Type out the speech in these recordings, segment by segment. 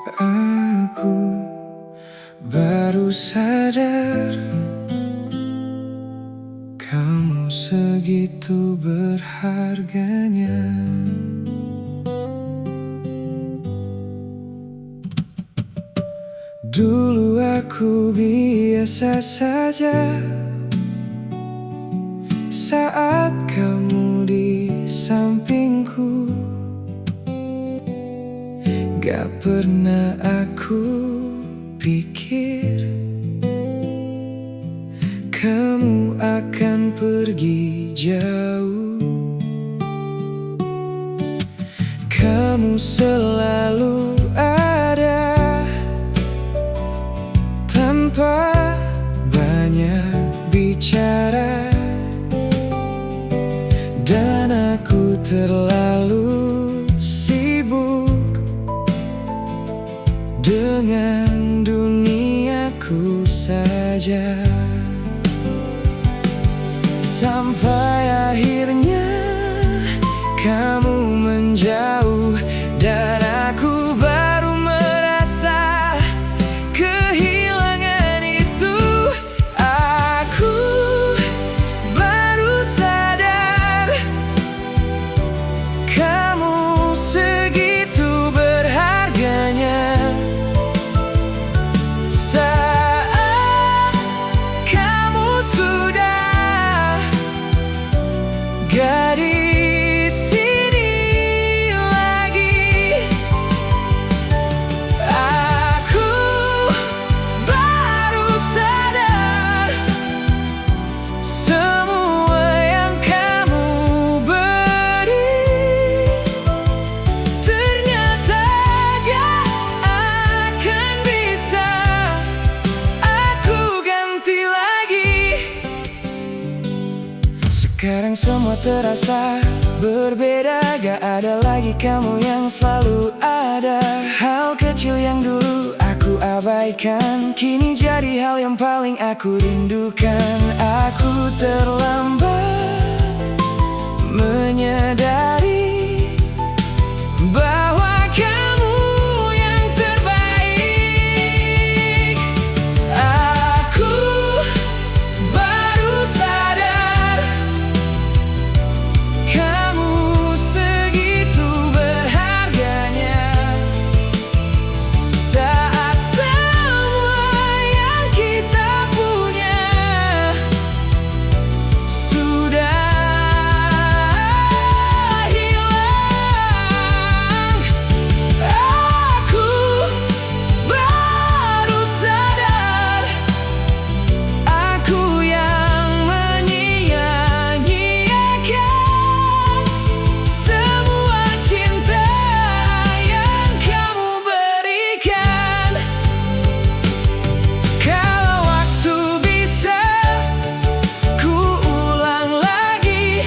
Aku baru sadar kamu segitu berharganya. Dulu aku biasa saja saat kamu di sampingku. Gak pernah aku pikir kamu akan pergi jauh. Kamu selalu ada tanpa banyak bicara, dan aku terlalu sibuk dengan duniaku saja. Sampai akhirnya kamu menjauh, dan aku baru merasa kehilangan itu. Aku baru sadar kamu segitu berharganya. Saat kamu sudah gak di sini lagi, aku baru sadar semua yang kamu beri ternyata gak akan bisa aku ganti lagi. Sekarang semua terasa berbeda, gak ada lagi kamu yang selalu ada. Hal kecil yang dulu aku abaikan kini jadi hal yang paling aku rindukan. Aku terlambat menyadari bahwa kamu yang terbaik. Aku baru sadar kamu segitu berharganya. Saat semua yang kita punya sudah hilang, aku baru sadar aku yang menyia-nyiakan semua cinta yang kamu berikan. Kalau waktu bisa ku ulang lagi,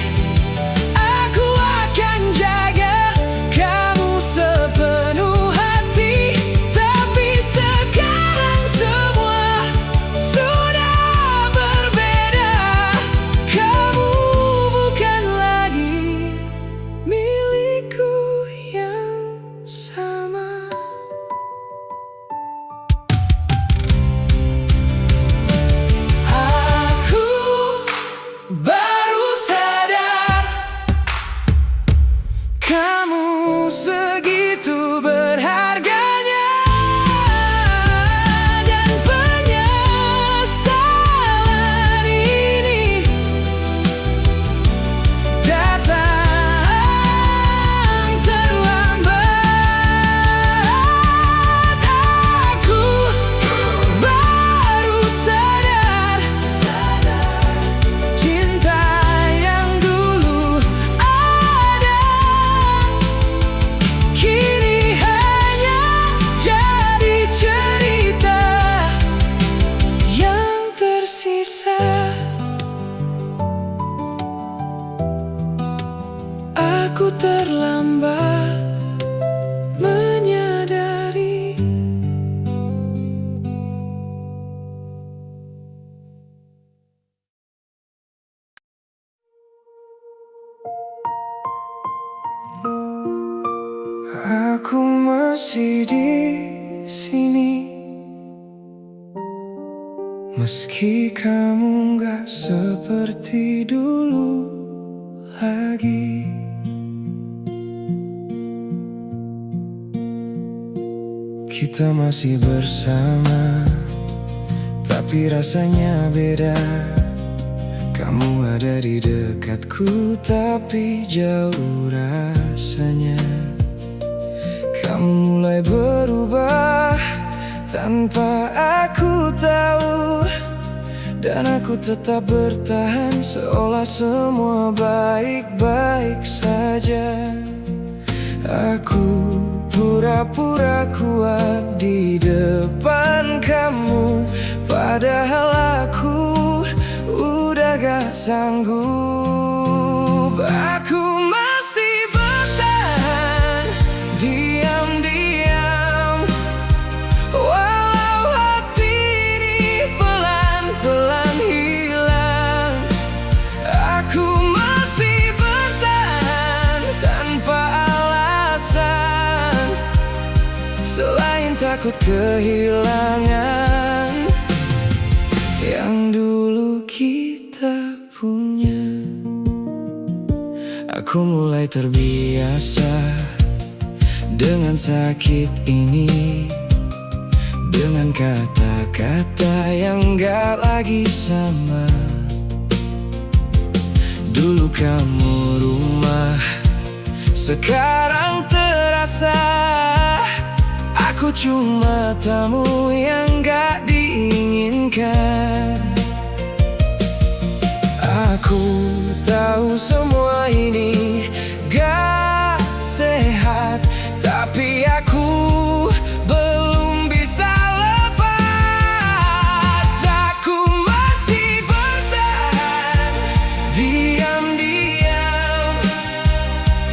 aku akan jaga kamu sepenuh hati. Tapi sekarang semua sudah berbeda. Kamu bukan lagi milikku yang sama. Aku baru sadar kamu segitu berharganya, dan penyesalan ini datang terlambat. Aku baru sadar cinta yang dulu ada kini hanya jadi cerita yang tersisa. Aku terlambat menyadari. Aku masih di sini. Meski kamu gak seperti dulu lagi. Kita masih bersama, tapi rasanya beda. Kamu ada di dekatku, tapi jauh rasanya. Kamu mulai berubah tanpa aku tahu, dan aku tetap bertahan seolah semua baik-baik saja. Aku pura-pura kuat di depan kamu, padahal aku udah gak sanggup. Aku masih bertahan diam-diam, walau hati ini pelan-pelan hilang. Aku masih bertahan tanpa alasan, selain takut kehilangan yang dulu kita punya. Aku mulai terbiasa dengan sakit ini, dengan kata-kata yang gak lagi sama. Dulu kamu rumah, sekarang terasa aku cuma tamu yang gak diinginkan. Aku tahu semua ini gak sehat, tapi aku belum bisa lepas. Aku masih bertahan diam-diam,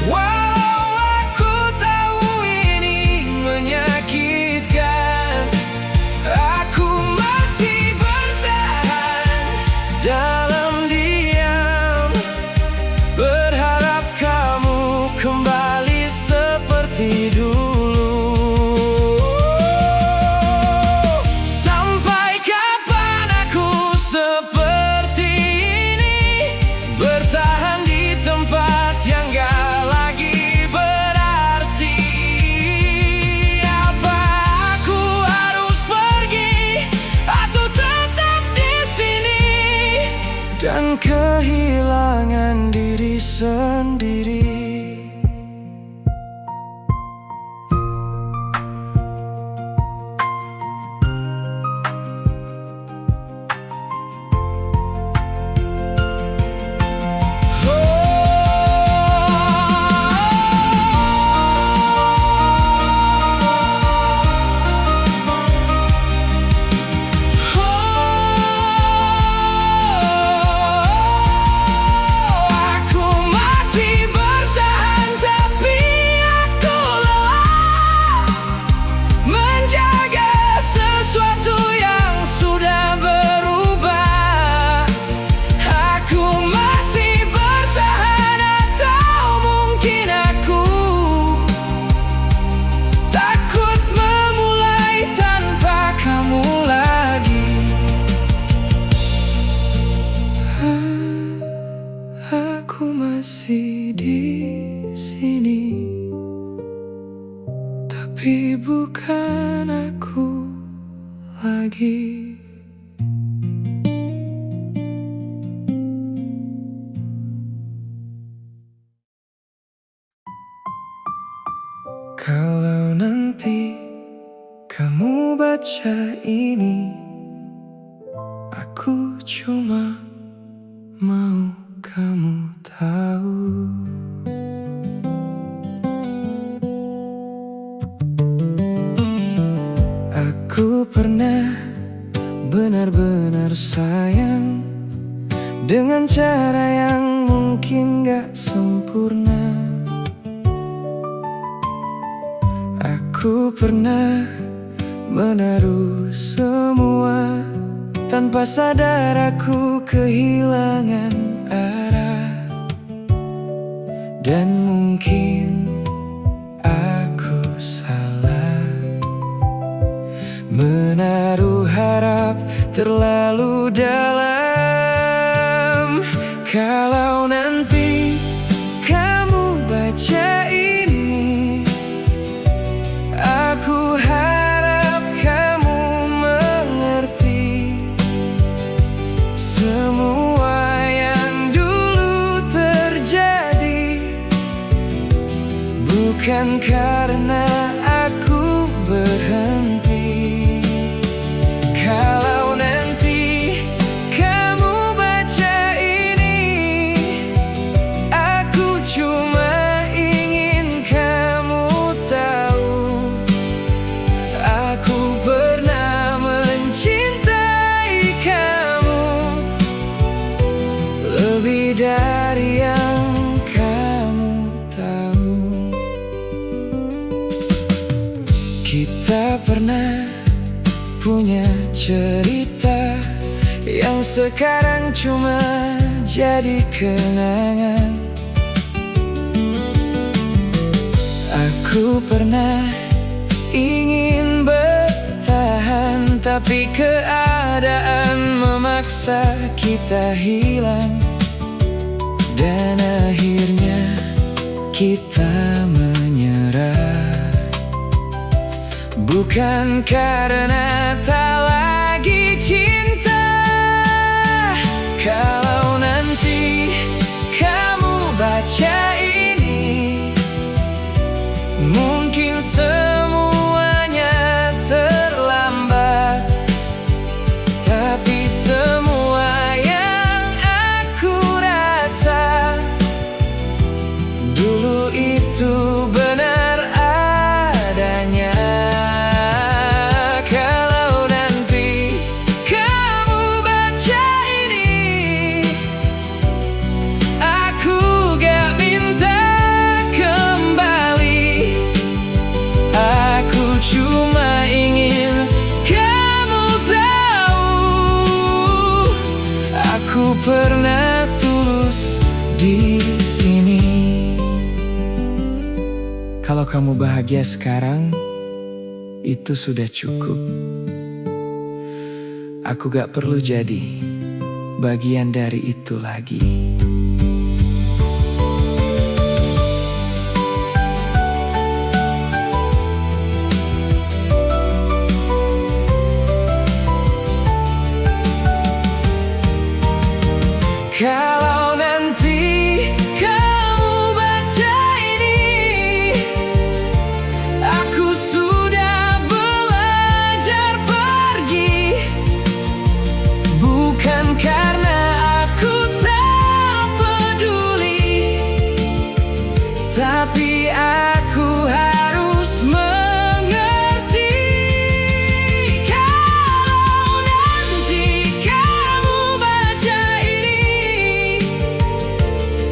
walau aku tahu ini menyakitkan. Aku masih bertahan dalam diam, berharap kamu kembali seperti dulu. Sampai kapan aku seperti ini, bertahan di tempat yang gak lagi berarti? Apa aku harus pergi atau tetap di sini dan kehilangan diri sendiri? Aku masih bertahan, tapi aku lelah menjaga sesuatu yang sudah berubah. Aku masih bertahan, atau mungkin aku takut memulai tanpa kamu lagi. Aku masih di sini, tapi bukan aku lagi. Kalau nanti kamu baca ini, aku cuma mau kamu tahu. Aku pernah benar-benar sayang dengan cara yang mungkin gak sempurna. Aku pernah menaruh semua, tanpa sadar aku kehilangan arah. Dan mungkin aku salah, terlalu dalam. Kalau nanti kamu baca ini, aku harap kamu mengerti semua yang dulu terjadi, bukan karena aku berhenti. Kalau nanti kamu baca ini, aku cuma ingin kamu tahu, aku pernah mencintai kamu lebih dari yang kamu tahu. Kita pernah punya cerita yang sekarang cuma jadi kenangan. Aku pernah ingin bertahan, tapi keadaan memaksa kita hilang. Dan akhirnya kita menyerah, bukan karena tak lagi cinta. Kalau nanti kamu baca ini, mungkin semuanya terlambat, tapi semua yang aku rasa dulu itu benar adanya. Kalau nanti kamu baca ini, aku gak minta kembali, aku cuma ingin kamu tahu, aku pernah tulus di sini. Kalau kamu bahagia sekarang, itu sudah cukup. Aku gak perlu jadi bagian dari itu lagi. Kalau nanti kamu baca ini, aku sudah belajar pergi, bukan karena aku tak peduli, tapi aku harus mengerti. Kalau nanti kamu baca ini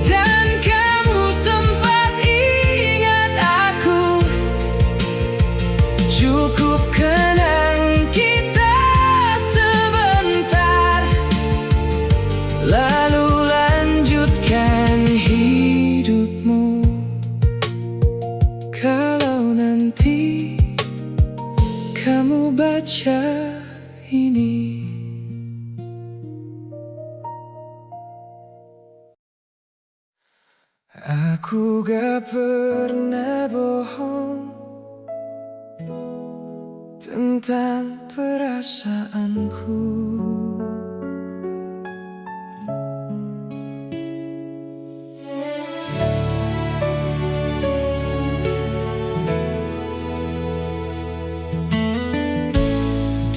dan kamu sempat ingat aku, cukup kenang kita sebentar, lalu lanjutkan hidupmu. Kalau nanti kamu baca ini. Aku gak pernah bohong tentang perasaanku.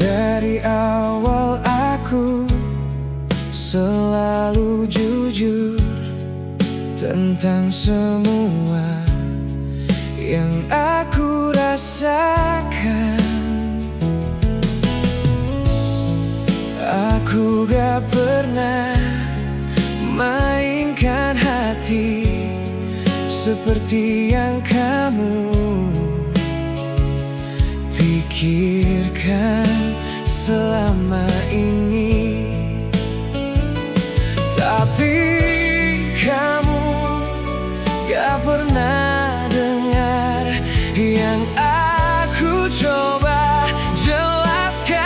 Dari awal aku selalu jujur tentang semua yang aku rasakan. Aku gak pernah mainkan hati seperti yang kamu pikirkan selama ini. Tapi kamu gak pernah dengar yang aku coba jelaskan.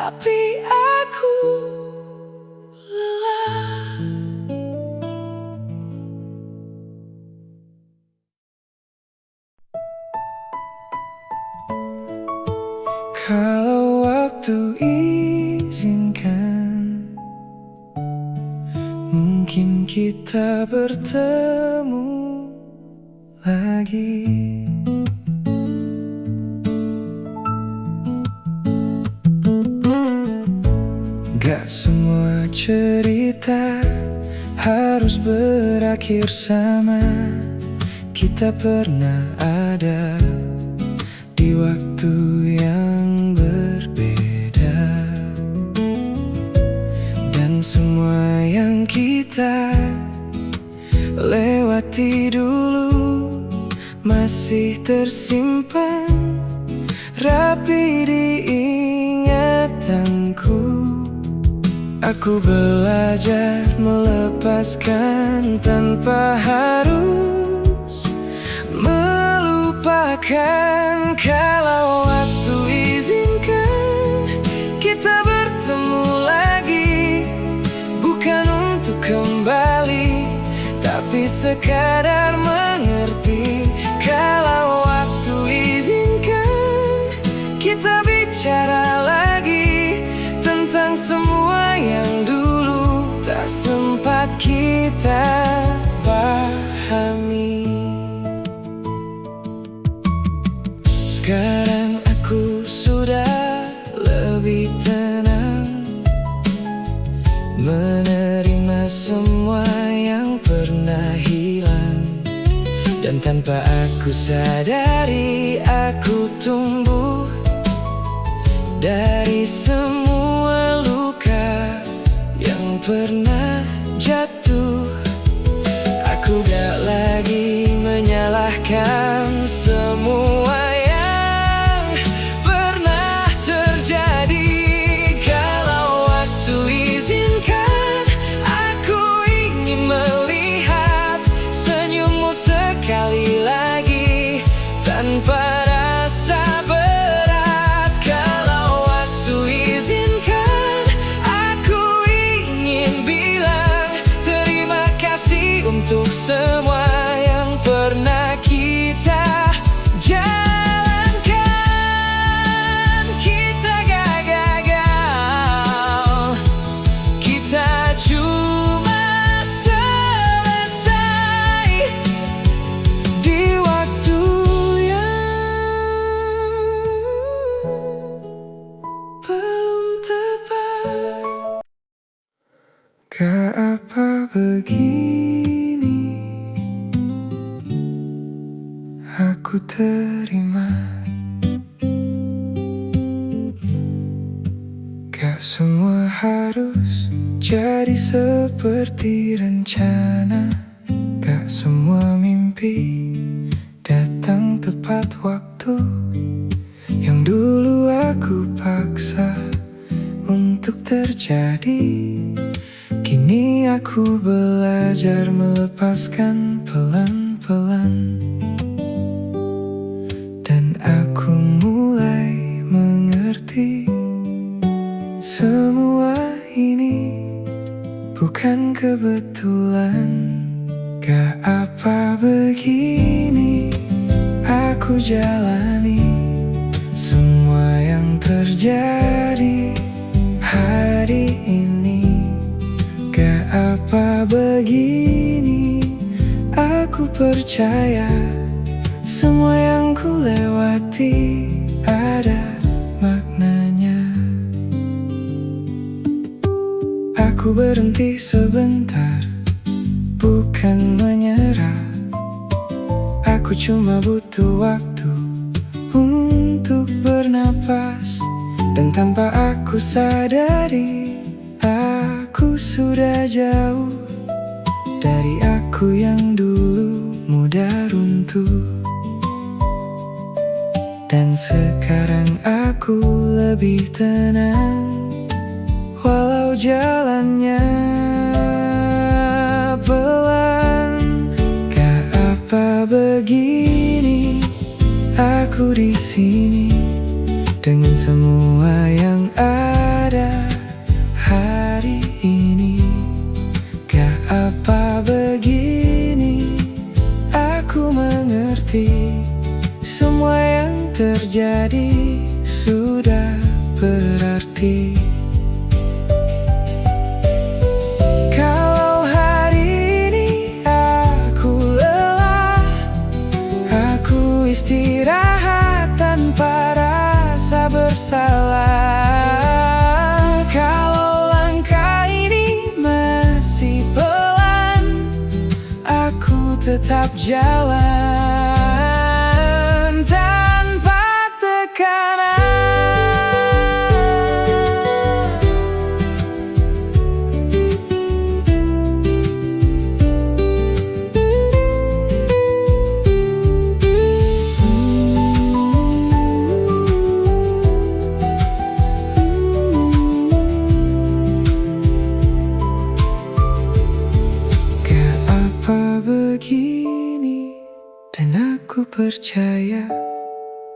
tapi aku lelah. Kalau waktu izinkan, mungkin kita bertemu lagi. Gak semua cerita harus berakhir sama. Kita pernah ada di waktu yang berbeda, dan semua yang kita lewati dulu masih tersimpan rapi di ingatanku. Aku belajar melepaskan tanpa harus melupakan. Kalau waktu izinkan, kita bertemu lagi, bukan untuk kembali, tapi sekadar mengerti. Kalau waktu izinkan, kita bicara lagi tentang semua yang dulu tak sempat kita pahami. Sekarang aku sudah lebih tenang, menerima semua yang pernah hilang. Dan tanpa aku sadari, aku tumbuh dari semua luka yang pernah jatuh. Aku gak lagi menyalahkan semua yang pernah terjadi. Kalau waktu izinkan, aku ingin melihat senyummu sekali lagi tanpa rasa berat. Kalau waktu izinkan, aku ingin bilang terima kasih untuk semua yang pernah kita jalankan. Kita gak gagal, kita cuma selesai di waktu yang belum tepat. Gak apa begini, aku terima. Gak semua harus jadi seperti rencana. Gak semua mimpi datang tepat waktu. Yang dulu aku paksa untuk terjadi, kini aku belajar melepaskan pelan-pelan. Dan aku mulai mengerti, semua ini bukan kebetulan. Gak apa begini, aku jalani semua yang terjadi hari ini. Gak apa begini, aku percaya semua yang ku lewati ada maknanya. Aku berhenti sebentar, bukan menyerah. Aku cuma butuh waktu untuk bernapas. Dan tanpa aku sadari, aku sudah jauh dari aku yang dulu mudah runtuh. Dan sekarang aku lebih tenang, walau jalannya pelan. Gak apa begini, aku di sini dengan semua yang ada. pada hari ini. Gak apa begini, aku mengerti. Semua yang terjadi sudah berarti. Kalau hari ini aku lelah, aku istirahat tanpa rasa bersalah. Kalau langkah ini masih pelan, aku tetap jalan tanpa tekanan. Begini, dan aku percaya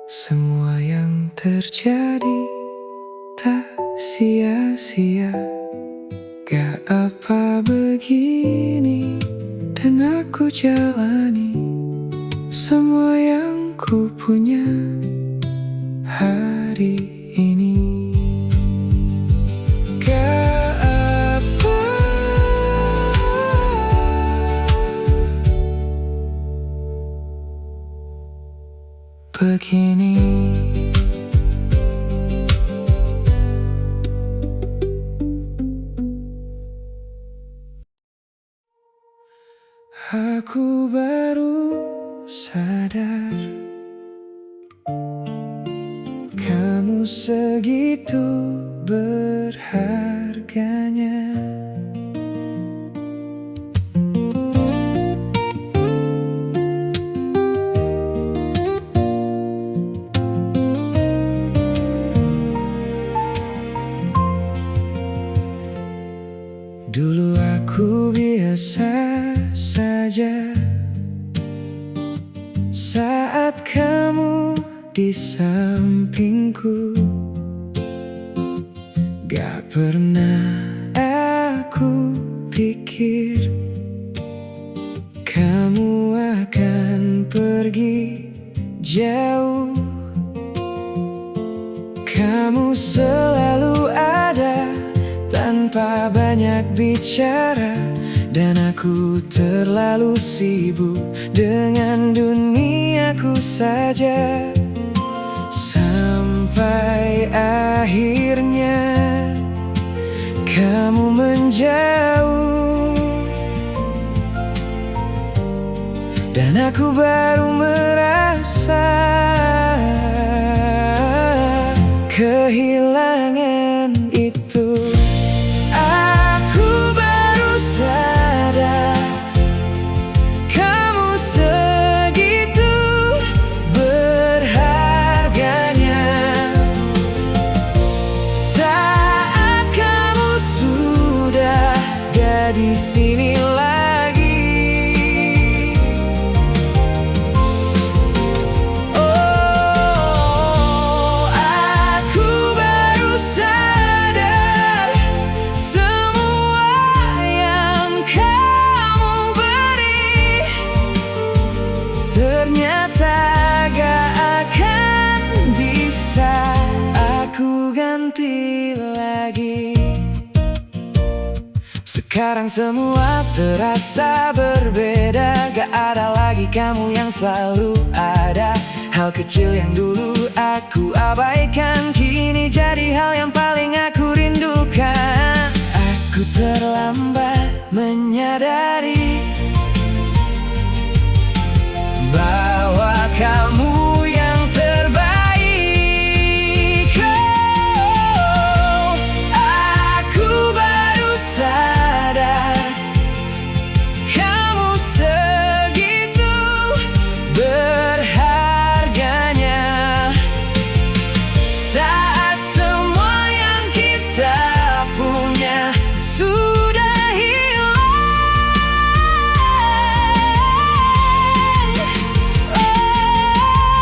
semua yang terjadi tak sia-sia. Gak apa begini, dan aku jalani semua yang ku punya hari ini. Begini, aku baru sadar kamu segitu berharganya. Dulu aku biasa saja saat kamu di sampingku. Gak pernah aku pikir kamu akan pergi jauh. Kamu selalu ada tanpa banyak bicara, dan aku terlalu sibuk dengan duniaku saja. Sampai akhirnya kamu menjauh, dan aku baru merasa kehilangan itu. Aku baru sadar kamu segitu berharganya. Saat kamu sudah gak di sini lagi, ternyata gak akan bisa aku ganti lagi. Sekarang semua terasa berbeda, gak ada lagi kamu yang selalu ada. Hal kecil yang dulu aku abaikan kini jadi hal yang paling aku rindukan. Aku terlambat menyadari bahwa kamu yang terbaik. Oh, aku baru sadar kamu segitu berharganya. Saat semua yang kita punya sudah hilang, oh,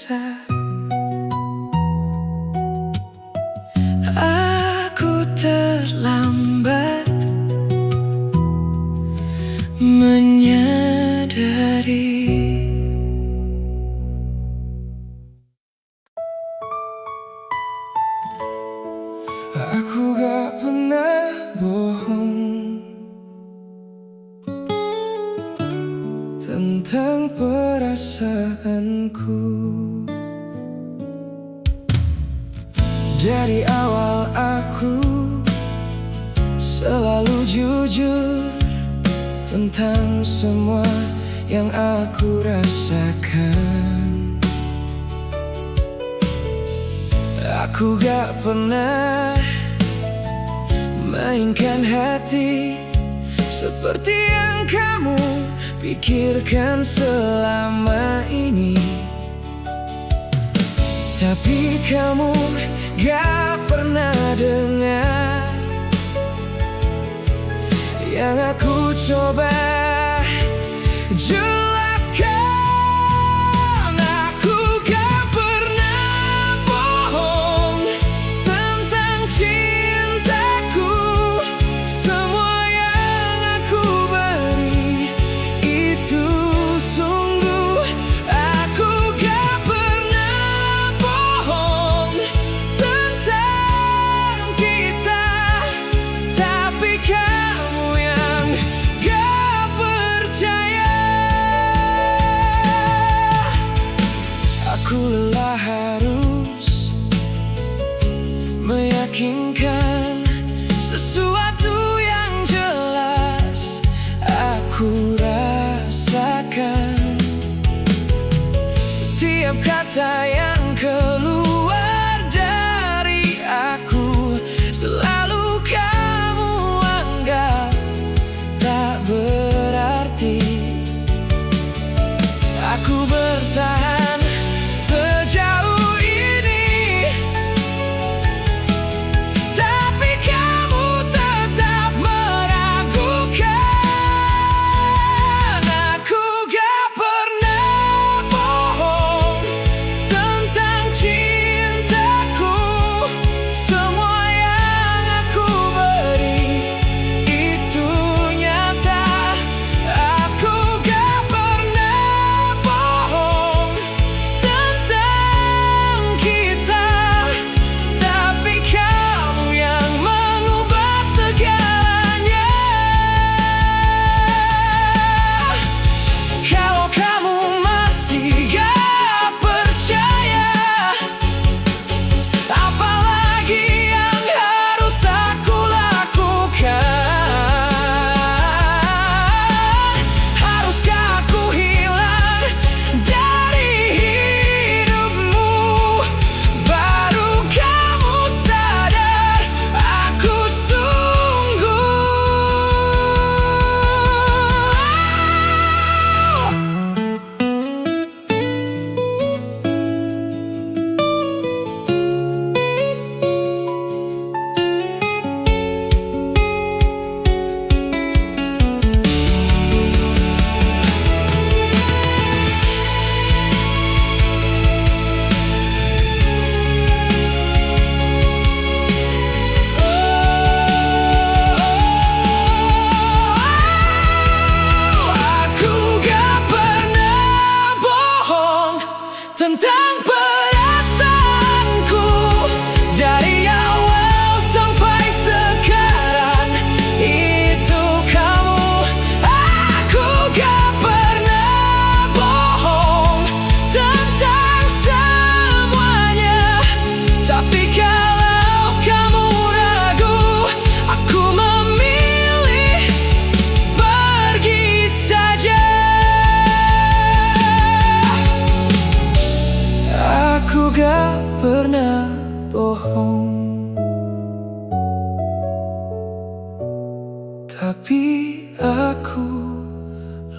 rasa aku terlambat menyadari. Aku gak pernah bohong tentang perasaanku. Dari awal aku selalu jujur tentang semua yang aku rasakan. Aku gak pernah mainkan hati seperti yang kamu pikirkan selama ini. Tapi kamu gak pernah dengar yang aku coba jelaskan. Aku gak pernah bohong tentang cintaku. Semua yang aku beri itu sungguh. Aku gak pernah bohong tentang kita. Tapi kamu yang gak percaya. Aku lelah harus meyakinkan sesuatu yang jelas aku rasakan. Setiap kata yang keluar dari aku selalu kamu anggap tak berarti. Aku bertahan sejauh ini, tapi kamu tetap meragukan. Aku gak pernah bohong tentang cintaku. Semua yang aku beri itu nyata. Aku gak pernah bohong tentang kita. Tapi kamu yang mengubah segalanya. Kalau kamu masih gak percaya, apalagi yang harus aku lakukan? Haruskah aku hilang dari hidupmu? Baru kamu sadar aku sungguh. Aku gak pernah bohong tentang perasaanku. Dari awal sampai sekarang itu kamu. Aku gak pernah bohong tentang semuanya. Tapi kalau kamu ragu, aku memilih pergi saja. Aku gak pernah bohong, tapi aku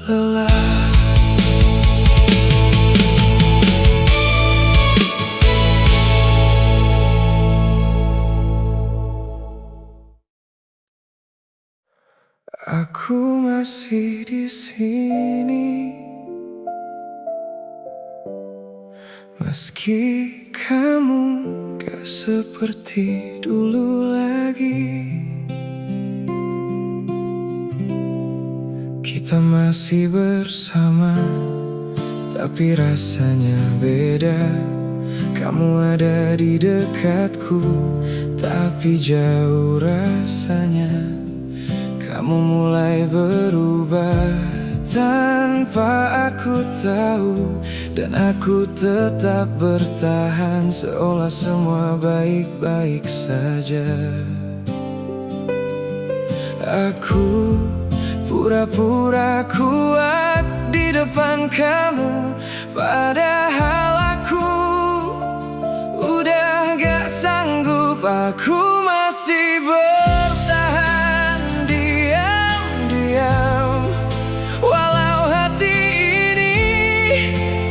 lelah. Aku masih di sini Meski kamu gak seperti dulu lagi, kita masih bersama, tapi rasanya beda. Kamu ada di dekatku, tapi jauh rasanya. Kamu mulai berubah tanpa aku tahu, dan aku tetap bertahan seolah semua baik-baik saja. Aku pura-pura kuat di depan kamu, padahal aku udah gak sanggup. Aku masih bertahan diam-diam, walau hati ini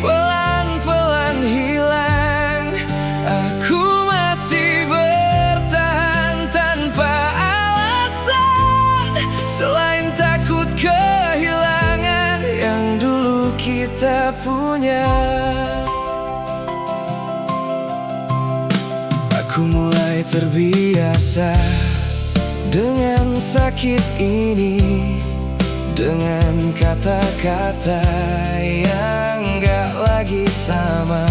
pelan-pelan hilang. Aku masih bertahan tanpa alasan, selain takut kehilangan yang dulu kita punya. Aku mulai terbiasa dengan sakit ini, dengan kata-kata yang gak lagi sama.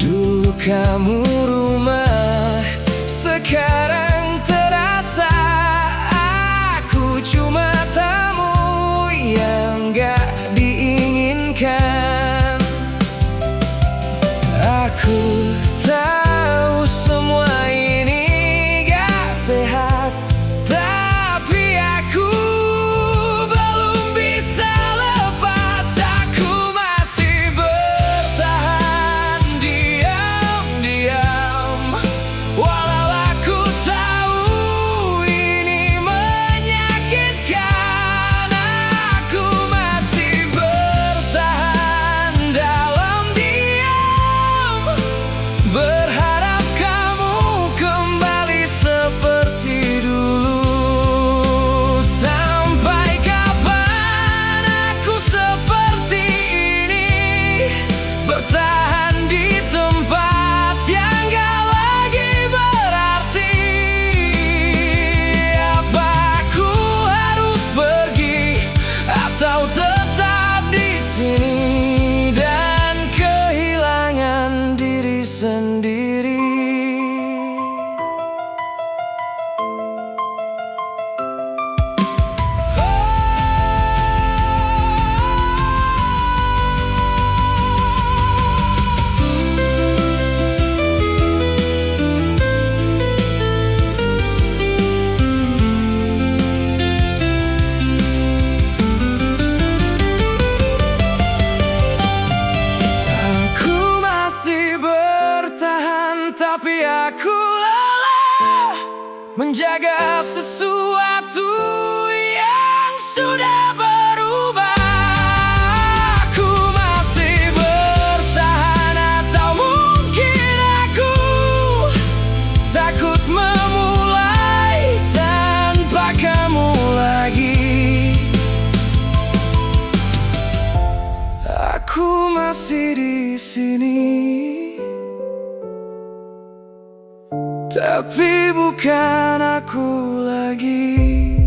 Dulu kamu rumah, sekarang terasa aku cuma tamu yang gak diinginkan. Aku tahu semua ini gak sehat, tapi aku belum bisa lepas. Aku masih bertahan diam-diam, walau aku tahu ini menyakitkan. Aku masih bertahan dalam diam, berharap kamu kembali seperti dulu. Sampai kapan aku seperti ini, bertahan di tempat yang gak lagi berarti? Apa aku harus pergi atau tetap di sini dan kehilangan diri sendiri? Aku masih bertahan, tapi aku lelah menjaga sesuatu yang sudah berubah. Aku masih bertahan, atau mungkin aku takut memulai tanpa kamu lagi. Aku masih di sini, tapi bukan aku lagi.